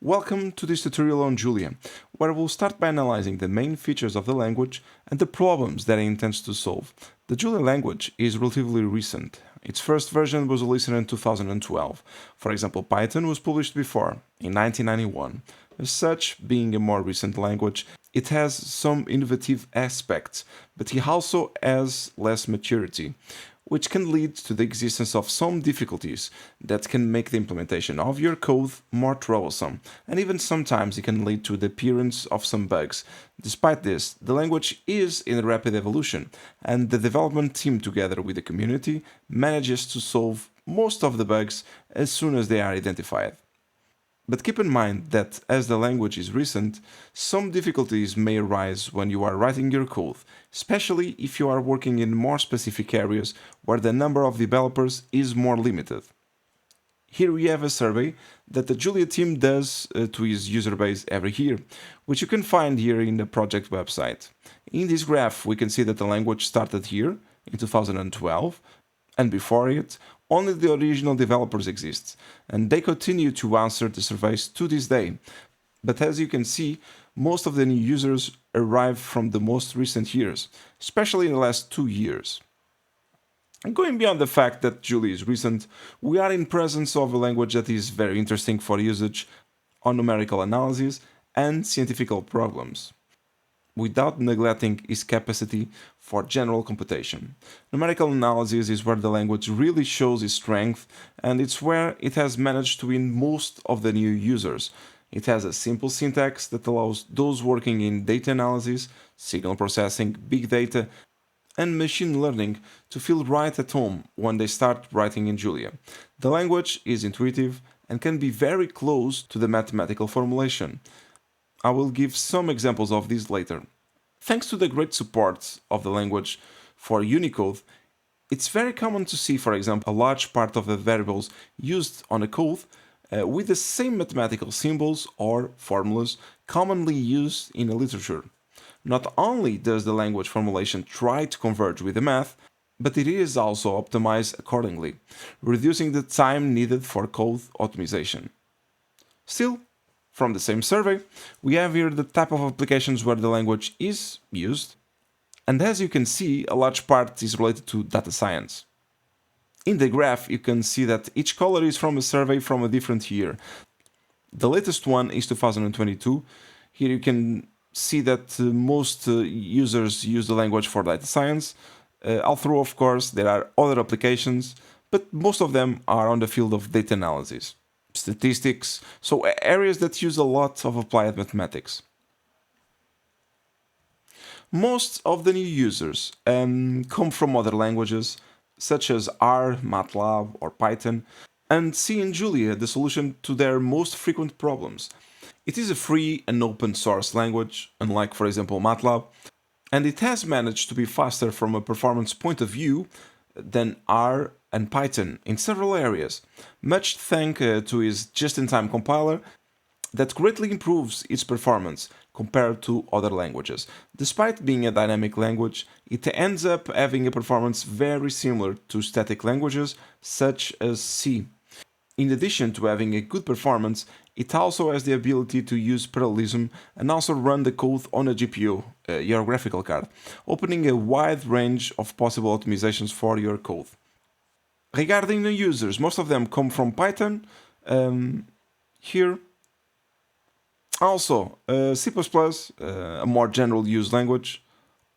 Welcome to this tutorial on Julia, where we'll start by analyzing the main features of the language and the problems that it intends to solve. The Julia language is relatively recent. Its first version was released in 2012. For example, Python was published before, in 1991. As such, being a more recent language, it has some innovative aspects, but it also has less maturity, which can lead to the existence of some difficulties that can make the implementation of your code more troublesome, and even sometimes it can lead to the appearance of some bugs. Despite this, the language is in rapid evolution, and the development team together with the community manages to solve most of the bugs as soon as they are identified. But keep in mind that as the language is recent, some difficulties may arise when you are writing your code, especially if you are working in more specific areas where the number of developers is more limited. Here we have a survey that the Julia team does to its user base every year, which you can find here in the project website. In this graph we can see that the language started here in 2012, and before it, only the original developers exist, and they continue to answer the surveys to this day. But as you can see, most of the new users arrive from the most recent years, especially in the last 2 years. And going beyond the fact that Julia is recent, we are in presence of a language that is very interesting for usage on numerical analysis and scientific problems, without neglecting its capacity for general computation. Numerical analysis is where the language really shows its strength, and it's where it has managed to win most of the new users. It has a simple syntax that allows those working in data analysis, signal processing, big data, and machine learning to feel right at home when they start writing in Julia. The language is intuitive and can be very close to the mathematical formulation. I will give some examples of this later. Thanks to the great support of the language for Unicode, it's very common to see, for example, a large part of the variables used on a code with the same mathematical symbols or formulas commonly used in the literature. Not only does the language formulation try to converge with the math, but it is also optimized accordingly, reducing the time needed for code optimization. Still, from the same survey, we have here the type of applications where the language is used, and as you can see, a large part is related to data science. In the graph, you can see that each color is from a survey from a different year. The latest one is 2022. Here you can see that most users use the language for data science, although of course there are other applications, but most of them are on the field of data analysis, statistics, so areas that use a lot of applied mathematics. Most of the new users come from other languages, such as R, Matlab or Python, and see in Julia the solution to their most frequent problems. It is a free and open source language, unlike for example Matlab, and it has managed to be faster from a performance point of view than R and Python in several areas, much thanks to its just-in-time compiler that greatly improves its performance compared to other languages. Despite being a dynamic language, it ends up having a performance very similar to static languages such as C. In addition to having a good performance, it also has the ability to use parallelism and also run the code on a GPU, your graphical card, opening a wide range of possible optimizations for your code. Regarding the users, most of them come from Python, here. Also, C++, a more general use language,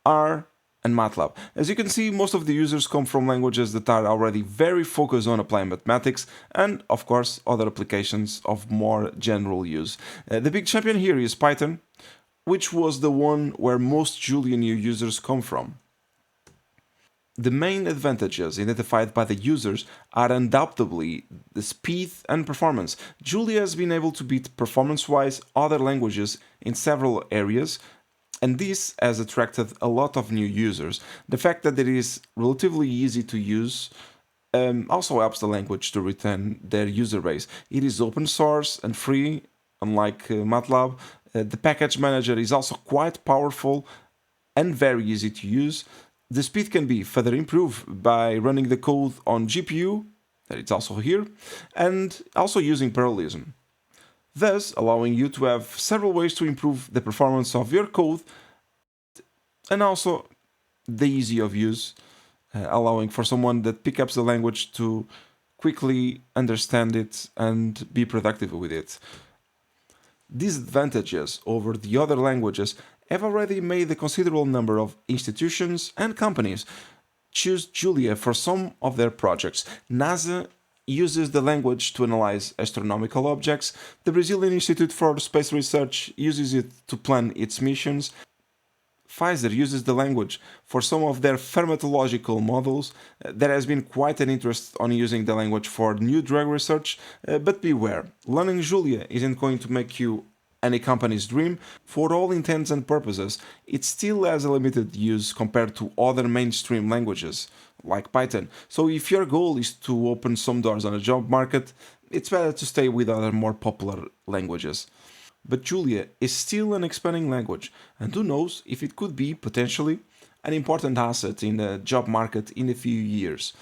R, and Matlab. As you can see, most of the users come from languages that are already very focused on applying mathematics and, of course, other applications of more general use. The big champion here is Python, which was the one where most Julia new users come from. The main advantages identified by the users are undoubtedly the speed and performance. Julia has been able to beat performance-wise other languages in several areas, and this has attracted a lot of new users. The fact that it is relatively easy to use also helps the language to retain their user base. It is open source and free, unlike Matlab. The package manager is also quite powerful and very easy to use. The speed can be further improved by running the code on GPU, that it's also here, and also using parallelism. thus allowing you to have several ways to improve the performance of your code and also the ease of use, allowing for someone that picks up the language to quickly understand it and be productive with it. These advantages over the other languages have already made a considerable number of institutions and companies choose Julia for some of their projects. NASA uses the language to analyze astronomical objects, the Brazilian Institute for Space Research uses it to plan its missions, Pfizer uses the language for some of their pharmacological models. There has been quite an interest on using the language for new drug research, but beware, learning Julia isn't going to make you any company's dream. For all intents and purposes, it still has a limited use compared to other mainstream languages, like Python. So if your goal is to open some doors on the job market, it's better to stay with other more popular languages. But Julia is still an expanding language, and who knows if it could be, potentially, an important asset in the job market in a few years.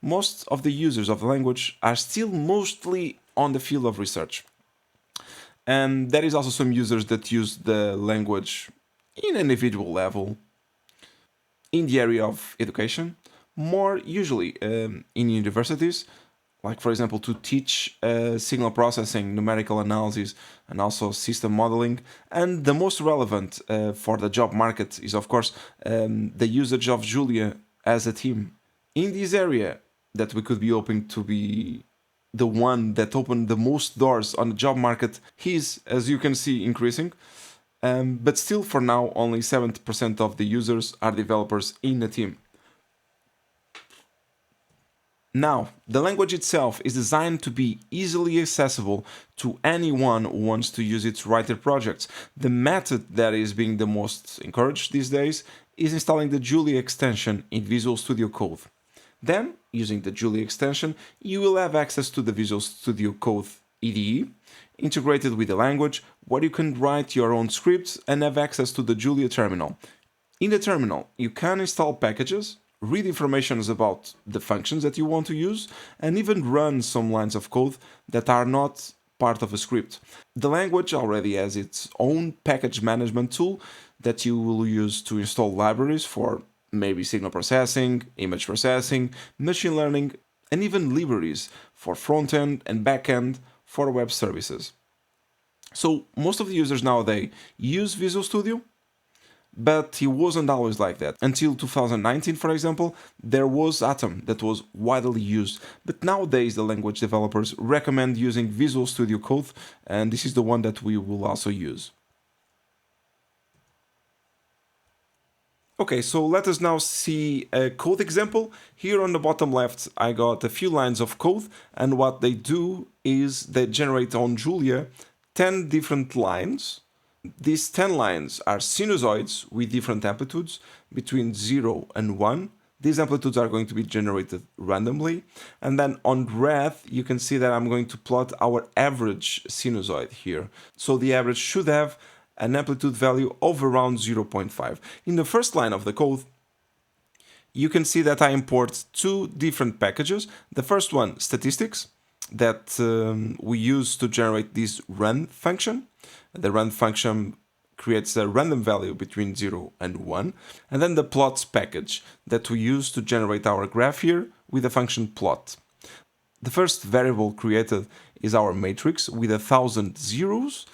Most of the users of the language are still mostly on the field of research. And there is also some users that use the language in an individual level in the area of education, more usually in universities, like for example to teach signal processing, numerical analysis, and also system modeling. And the most relevant for the job market is of course the usage of Julia as a team. In this area that we could be hoping to be the one that opened the most doors on the job market, is, as you can see, increasing. But still, for now, only 70% of the users are developers in a team. Now, the language itself is designed to be easily accessible to anyone who wants to use it to write their projects. The method that is being the most encouraged these days is installing the Julia extension in Visual Studio Code. Then, using the Julia extension, you will have access to the Visual Studio Code IDE, integrated with the language, where you can write your own scripts and have access to the Julia terminal. In the terminal, you can install packages, read information about the functions that you want to use, and even run some lines of code that are not part of a script. The language already has its own package management tool that you will use to install libraries for maybe signal processing, image processing, machine learning, and even libraries for front-end and back-end for web services. So most of the users nowadays use Visual Studio, but it wasn't always like that. Until 2019, for example, there was Atom that was widely used, but nowadays the language developers recommend using Visual Studio Code, and this is the one that we will also use. Okay, so let us now see a code example. Here on the bottom left, I got a few lines of code, and what they do is they generate on Julia 10 different lines. These 10 lines are sinusoids with different amplitudes between 0 and 1. These amplitudes are going to be generated randomly. And then on red, you can see that I'm going to plot our average sinusoid here. So the average should have an amplitude value of around 0.5. In the first line of the code, you can see that I import two different packages. The first one, statistics, that we use to generate this run function. The run function creates a random value between 0 and 1. And then the plots package that we use to generate our graph here with the function plot. The first variable created is our matrix with 1,000 zeros.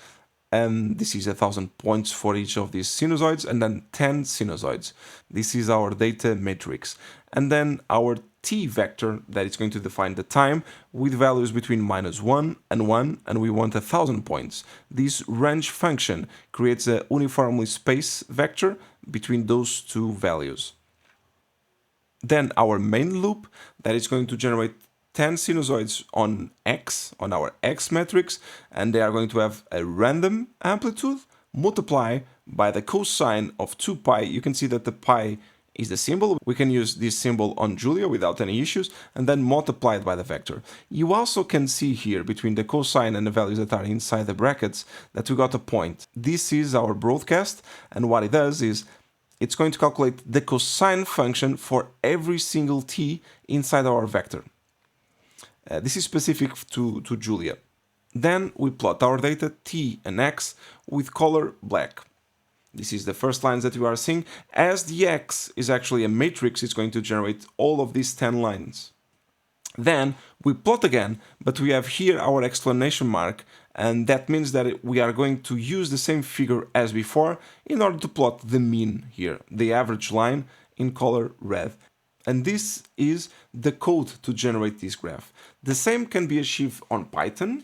And this is 1,000 points for each of these sinusoids, and then 10 sinusoids. This is our data matrix. And then our t vector that is going to define the time with values between -1 and 1, and we want 1,000 points. This range function creates a uniformly spaced vector between those two values. Then our main loop that is going to generate 10 sinusoids on x, on our x matrix, and they are going to have a random amplitude multiplied by the cosine of 2 pi. You can see that the pi is the symbol. We can use this symbol on Julia without any issues, and then multiplied by the vector. You also can see here between the cosine and the values that are inside the brackets that we got a point. This is our broadcast, and what it does is it's going to calculate the cosine function for every single t inside our vector. This is specific to Julia. Then we plot our data t and x with color black. This is the first lines that we are seeing. As the x is actually a matrix, it's going to generate all of these 10 lines. Then we plot again, but we have here our exclamation mark, and that means that we are going to use the same figure as before in order to plot the mean here, the average line in color red. And this is the code to generate this graph. The same can be achieved on Python.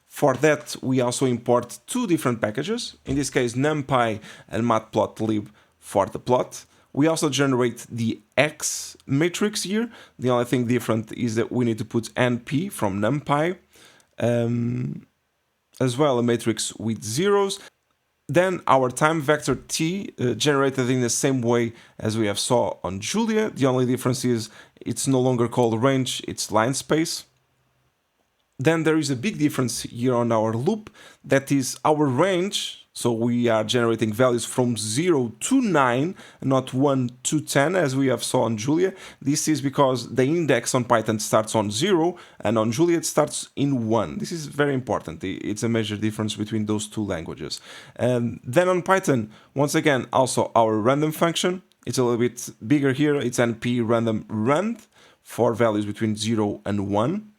For that, we also import two different packages, in this case NumPy and Matplotlib for the plot. We also generate the X matrix here. The only thing different is that we need to put NP from NumPy, as well a matrix with zeros. Then our time vector t generated in the same way as we have saw on Julia. The only difference is it's no longer called range, it's line space. Then there is a big difference here on our loop, that is our range. So we are generating values from 0 to 9, not 1 to 10 as we have saw on Julia. This is because the index on Python starts on 0 and on Julia it starts in 1. This is very important. It's a major difference between those two languages. And then on Python, once again, also our random function. It's a little bit bigger here. It's np random rand for values between 0 and 1.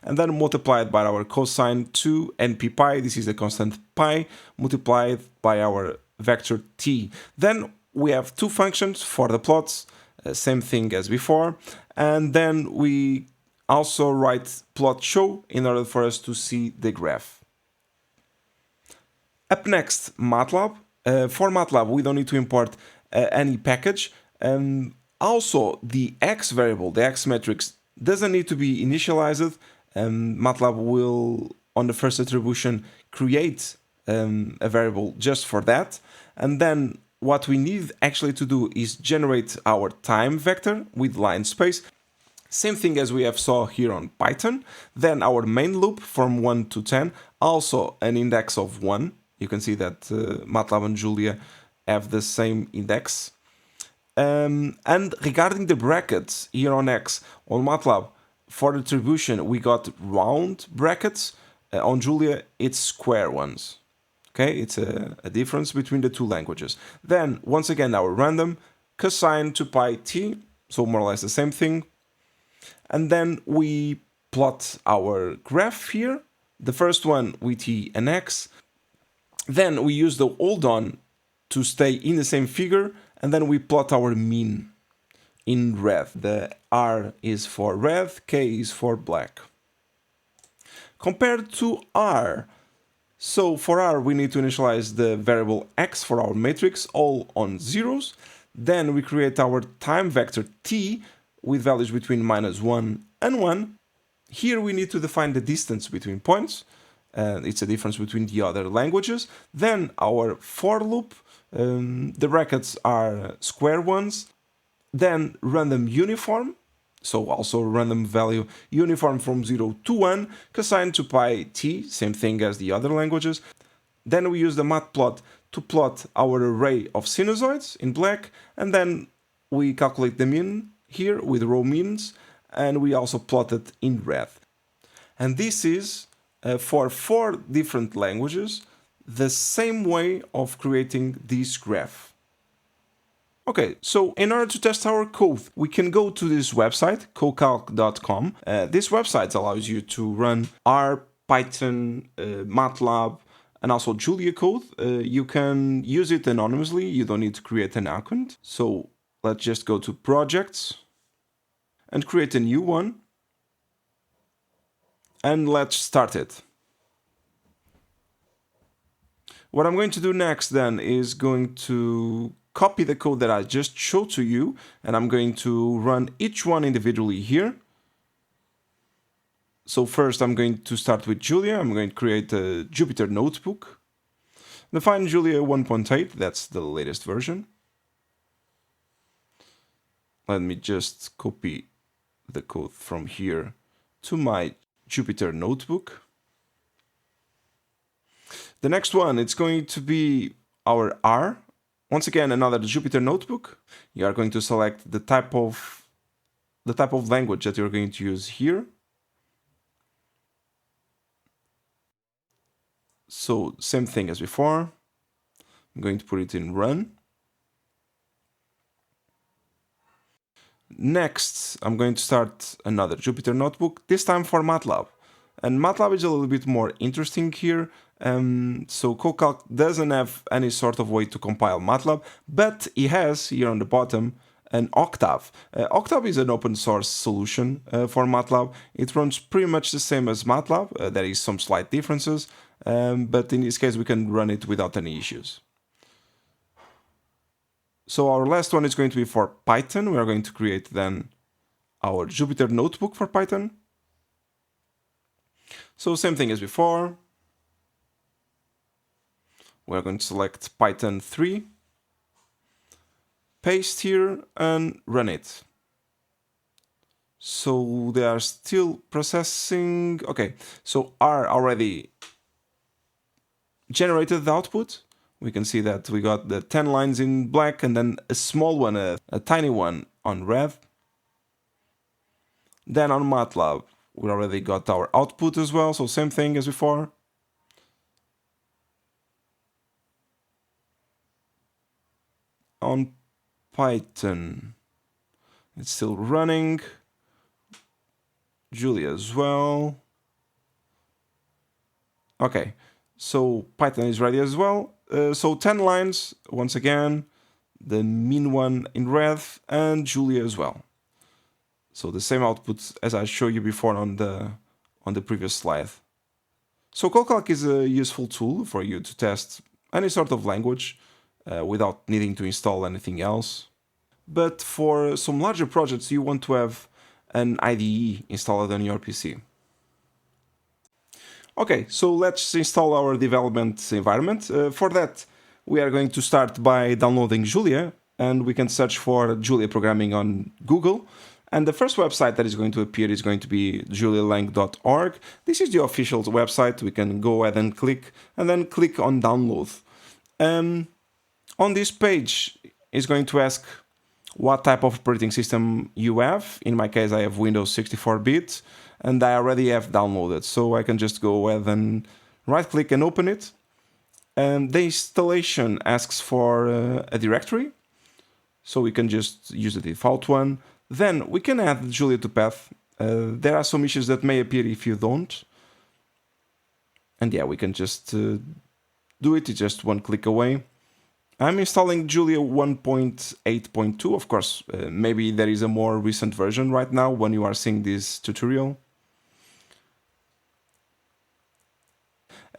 And then multiplied by our cosine to np pi, this is the constant pi, multiplied by our vector t. Then we have two functions for the plots, same thing as before, and then we also write plot show in order for us to see the graph. Up next, Matlab. For Matlab, we don't need to import any package. Also, the x variable, the x matrix, doesn't need to be initialized. Matlab will, on the first attribution, create a variable just for that. And then what we need actually to do is generate our time vector with line space. Same thing as we have saw here on Python. Then our main loop from 1 to 10, also an index of 1. You can see that Matlab and Julia have the same index. And regarding the brackets here on X, on Matlab, for the attribution, we got round brackets. On Julia, it's square ones. Okay, it's a difference between the two languages. Then, once again, our random, cosine to pi t, so more or less the same thing. And then we plot our graph here. The first one with t and x. Then we use the hold on to stay in the same figure, and then we plot our mean in red. The R is for red, K is for black. Compared to R, so for R we need to initialize the variable x for our matrix, all on zeros. Then we create our time vector t with values between -1 and 1. Here we need to define the distance between points. It's a difference between the other languages. Then our for loop, the brackets are square ones. Then random uniform, so also random value uniform from 0 to 1, cosine to pi t, same thing as the other languages. Then we use the matplot to plot our array of sinusoids in black, and then we calculate the mean here with row means, and we also plot it in red. And this is, for 4 different languages, the same way of creating this graph. Okay, so in order to test our code, we can go to this website, CoCalc.com. This website allows you to run R, Python, Matlab, and also Julia code. You can use it anonymously, you don't need to create an account. So let's just go to Projects and create a new one. And let's start it. What I'm going to do next then is going to copy the code that I just showed to you, and I'm going to run each one individually here. So first I'm going to start with Julia. I'm going to create a Jupyter notebook. Define Julia 1.8, that's the latest version. Let me just copy the code from here to my Jupyter notebook. The next one, it's going to be our R. Once again, another Jupyter notebook. You are going to select the type of language that you're going to use here. So same thing as before. I'm going to put it in run. Next, I'm going to start another Jupyter notebook, this time for Matlab. And Matlab is a little bit more interesting here. So CoCalc doesn't have any sort of way to compile Matlab, but it has here on the bottom an Octave. Octave is an open source solution for Matlab. It runs pretty much the same as Matlab. There is some slight differences, but in this case we can run it without any issues. So our last one is going to be for Python. We are going to create then our Jupyter notebook for Python. So same thing as before. We're going to select Python 3, paste here and run it. So they are still processing. Okay, so R already generated the output. We can see that we got the 10 lines in black and then a small one, a tiny one on red. Then on Matlab, we already got our output as well, so same thing as before. On Python, it's still running. Julia as well. Okay, so Python is ready as well. So 10 lines, once again, the mean one in red, and Julia as well. So the same output as I showed you before on the previous slide. So CoCalc is a useful tool for you to test any sort of language without needing to install anything else. But for some larger projects, you want to have an IDE installed on your PC. Okay, so let's install our development environment. For that, we are going to start by downloading Julia, and we can search for Julia programming on Google. And the first website that is going to appear is going to be julialang.org. This is the official website. We can go ahead and then click on download. On this page, it's going to ask what type of operating system you have. In my case, I have Windows 64-bit, and I already have downloaded. So I can just go ahead and right-click and open it. And the installation asks for a directory. So we can just use the default one. Then we can add Julia to path. There are some issues that may appear if you don't. And yeah, we can just do it. It's just one click away. I'm installing Julia 1.8.2. Of course, maybe there is a more recent version right now when you are seeing this tutorial.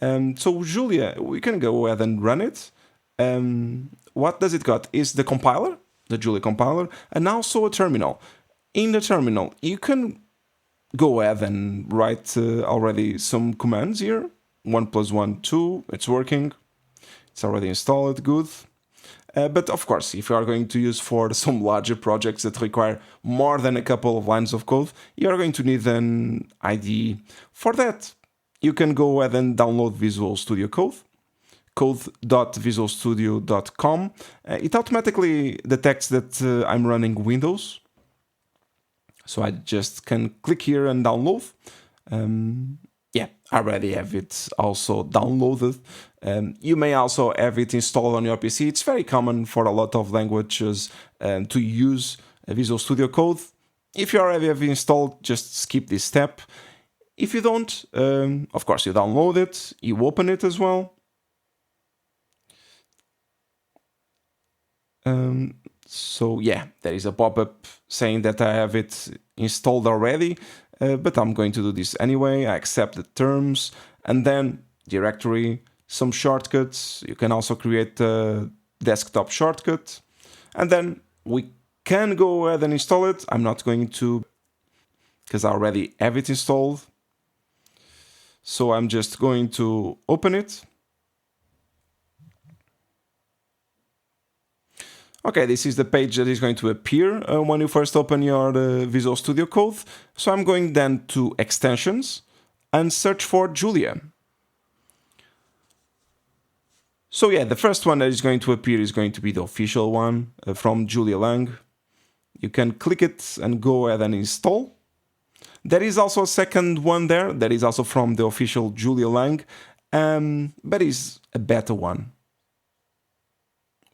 So Julia, we can go ahead and run it. What does it got? Is the compiler, the Julia compiler, and also a terminal. In the terminal, you can go ahead and write already some commands here. 1 + 1, 2, it's working. It's already installed, good. But of course, if you are going to use for some larger projects that require more than a couple of lines of code, you are going to need an IDE. For that, you can go ahead and download Visual Studio Code, code.visualstudio.com. It automatically detects that I'm running Windows. So I just can click here and download. Yeah, I already have it also downloaded. You may also have it installed on your PC. It's very common for a lot of languages to use Visual Studio Code. If you already have it installed, just skip this step. If you don't, of course, you download it, you open it as well. So yeah, there is a pop-up saying that I have it installed already, but I'm going to do this anyway. I accept the terms, and then directory, some shortcuts. You can also create a desktop shortcut, and then we can go ahead and install it. I'm not going to, because I already have it installed. So I'm just going to open it. Okay, this is the page that is going to appear when you first open your Visual Studio Code. So I'm going then to Extensions and search for Julia. So yeah, the first one that is going to appear is going to be the official one from Julia Lang. You can click it and go ahead and install. There is also a second one there that is also from the official Julia Lang. but is a better one.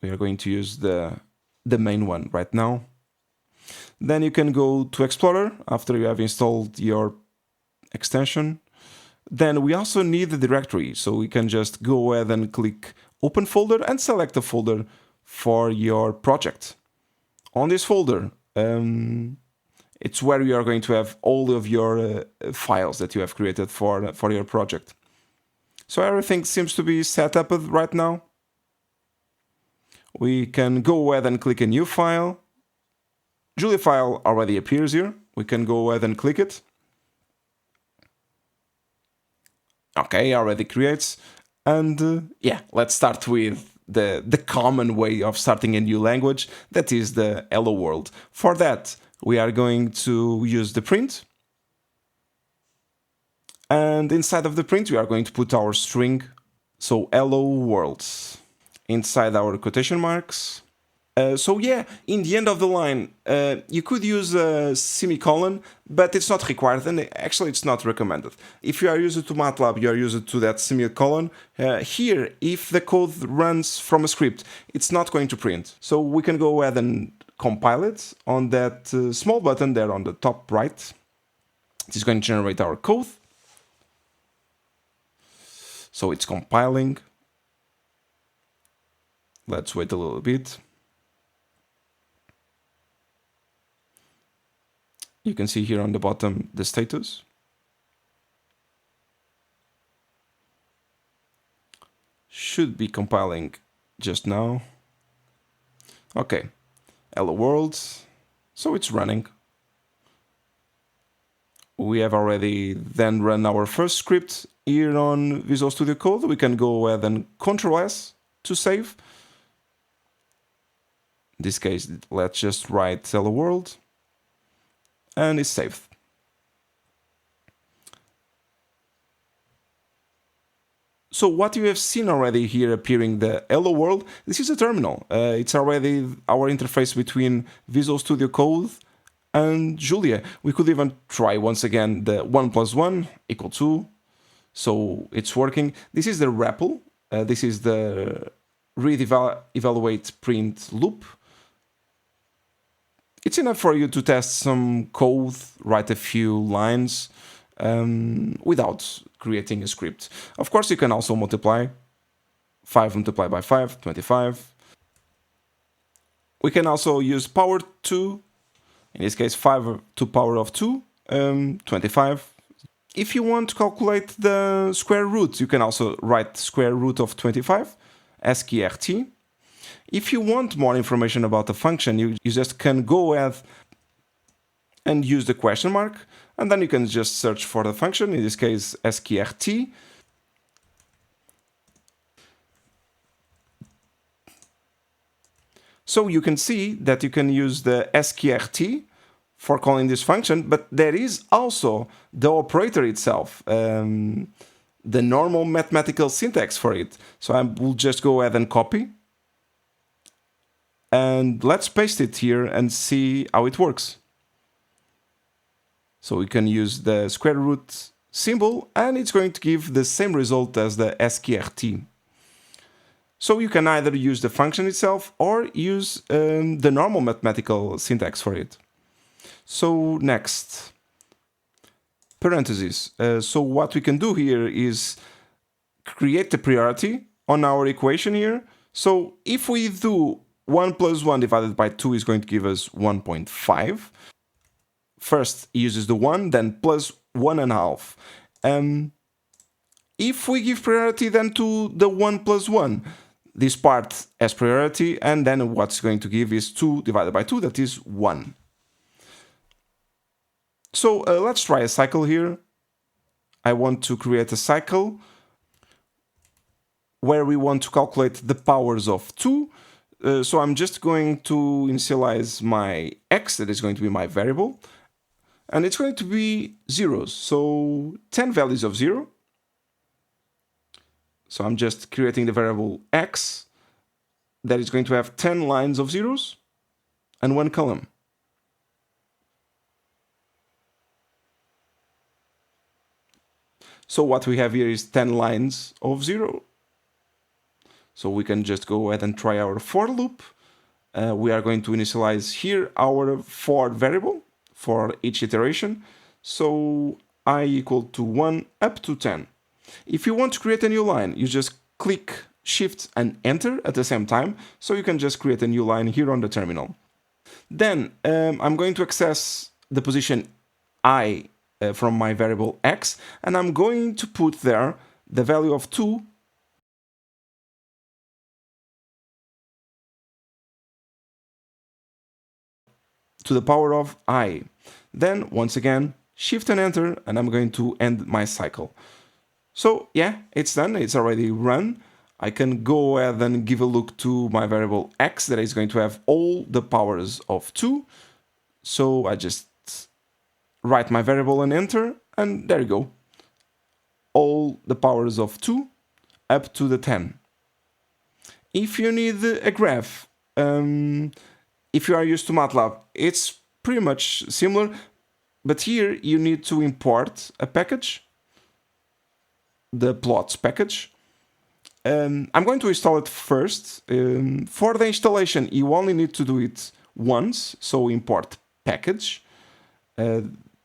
We are going to use the main one right now. Then you can go to Explorer after you have installed your extension. Then we also need the directory, so we can just go ahead and click Open Folder and select a folder for your project. On this folder, it's where you are going to have all of your files that you have created for your project. So everything seems to be set up right now. We can go ahead and click a new file. Julia file already appears here. We can go ahead and click it. Okay, already creates. And yeah, let's start with the common way of starting a new language, that is the hello world. For that, we are going to use the print. And inside of the print, we are going to put our string, so hello world, inside our quotation marks. So yeah, in the end of the line, you could use a semicolon, but it's not required, and actually it's not recommended. If you are used to Matlab, you are used to that semicolon. Here, if the code runs from a script, it's not going to print. So we can go ahead and compile it on that small button there on the top right. It is going to generate our code. So it's compiling. Let's wait a little bit. You can see here on the bottom the status. Should be compiling just now. Okay, hello world. So it's running. We have already then run our first script here on Visual Studio Code. We can go ahead and Ctrl S to save. In this case, let's just write hello world. And it's saved. So what you have seen already here appearing the hello world, this is a terminal. It's already our interface between Visual Studio Code and Julia. We could even try once again the 1 + 1 = 2. So it's working. This is the REPL. This is the read, evaluate, print loop. It's enough for you to test some code, write a few lines without creating a script. Of course, you can also multiply. 5 multiplied by 5, 25. We can also use power 2. In this case, 5 to power of 2, 25. If you want to calculate the square root, you can also write square root of 25, SQRT. If you want more information about the function, you just can go ahead and use the question mark, and then you can just search for the function, in this case SQRT. So you can see that you can use the SQRT for calling this function, but there is also the operator itself, the normal mathematical syntax for it. So I will just go ahead and copy. And let's paste it here and see how it works. So we can use the square root symbol, and it's going to give the same result as the SQRT. So you can either use the function itself or use the normal mathematical syntax for it. So next, parentheses. So what we can do here is create the priority on our equation here. So if we do 1 + 1 divided by 2 is going to give us 1.5. First uses the 1, then plus 1.5. If we give priority then to the 1 + 1, this part has priority, and then what's going to give is 2 divided by 2, that is 1. So let's try a cycle here. I want to create a cycle where we want to calculate the powers of 2. So I'm just going to initialize my x, that is going to be my variable, and it's going to be zeros, so 10 values of 0. So I'm just creating the variable x that is going to have 10 lines of zeros and 1 column. So what we have here is 10 lines of 0. So we can just go ahead and try our for loop. We are going to initialize here our for variable for each iteration. So I equal to 1 up to 10. If you want to create a new line, you just click Shift and Enter at the same time. So you can just create a new line here on the terminal. Then I'm going to access the position I from my variable x, and I'm going to put there the value of 2 to the power of I. Then, once again, Shift and Enter, and I'm going to end my cycle. So, yeah, it's done. It's already run. I can go ahead and give a look to my variable x that is going to have all the powers of 2. So I just write my variable and enter, and there you go. All the powers of 2 up to the 10. If you need a graph, if you are used to Matlab, it's pretty much similar, but here you need to import a package, the plots package. I'm going to install it first. For the installation, you only need to do it once, so import package.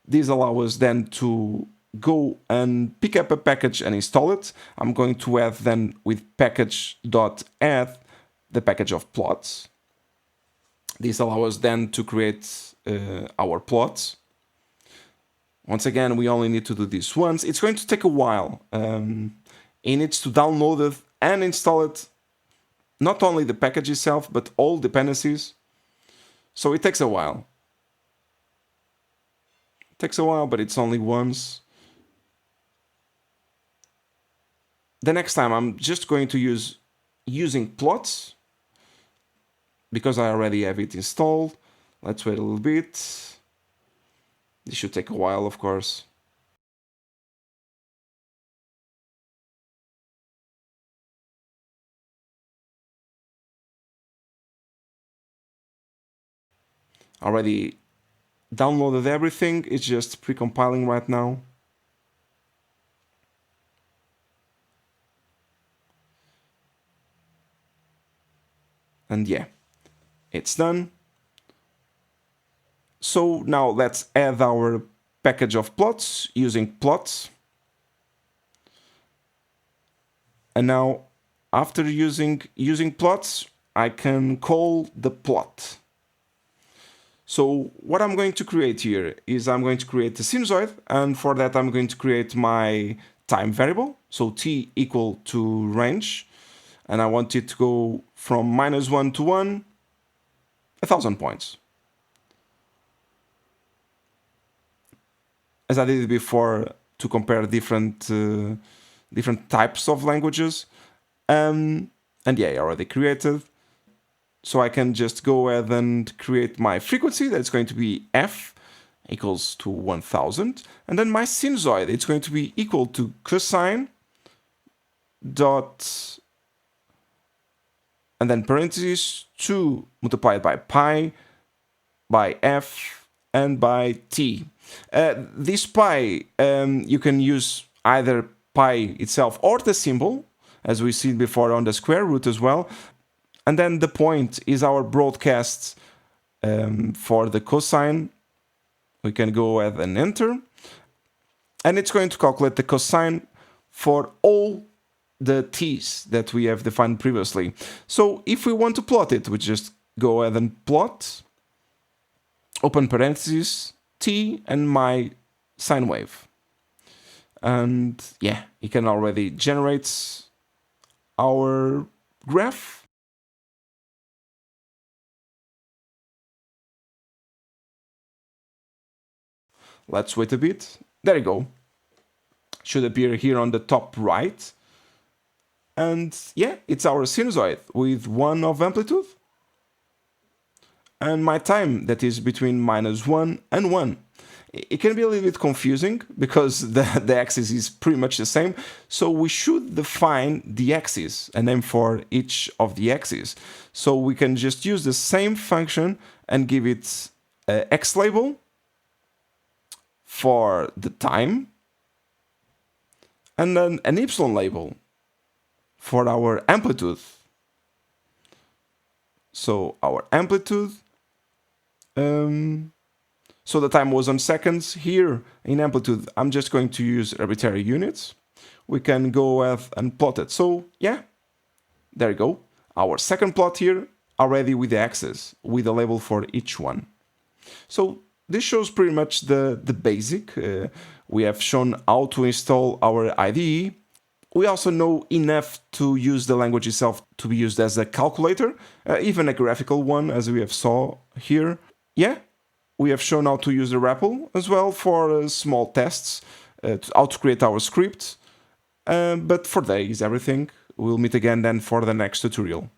This allows us then to go and pick up a package and install it. I'm going to add then with package.add the package of plots. This allows us then to create our plots. Once again, we only need to do this once. It's going to take a while. It needs to download it and install it, not only the package itself, but all dependencies. So it takes a while. It takes a while, but it's only once. The next time I'm just going to use using plots because I already have it installed. Let's wait a little bit. This should take a while, of course. Already downloaded everything. It's just pre-compiling right now. And yeah, it's done. So now let's add our package of plots using plots. And now after using plots, I can call the plot. So what I'm going to create here is I'm going to create a sinusoid, and for that I'm going to create my time variable, so t equal to range, and I want it to go from -1 to 1, 1,000 points. As I did before to compare different types of languages. And yeah, I already created. So I can just go ahead and create my frequency. That's going to be f equals to 1000. And then my sinusoid, it's going to be equal to cosine dot, and then parentheses 2 multiplied by pi, by f, and by t. This pi, you can use either pi itself or the symbol, as we see before on the square root as well. And then the point is our broadcast for the cosine. We can go ahead and enter. And it's going to calculate the cosine for all the t's that we have defined previously. So if we want to plot it, we just go ahead and plot, open parentheses, t, and my sine wave. And yeah, it can already generate our graph. Let's wait a bit. There you go. Should appear here on the top right. And yeah, it's our sinusoid with 1 of amplitude. And my time, that is between -1 and 1. It can be a little bit confusing because the axis is pretty much the same. So we should define the axis, a name for each of the axes. So we can just use the same function and give it a x label for the time. and then an epsilon label for our amplitude. So our amplitude, so the time was on seconds. Here in amplitude, I'm just going to use arbitrary units. We can go ahead and plot it. So yeah, there you go. Our second plot here, already with the axes, with a label for each one. So this shows pretty much the basic. We have shown how to install our IDE. We also know enough to use the language itself to be used as a calculator, even a graphical one, as we have saw here. Yeah, we have shown how to use the REPL as well for small tests, how to create our script. But for today is everything. We'll meet again then for the next tutorial.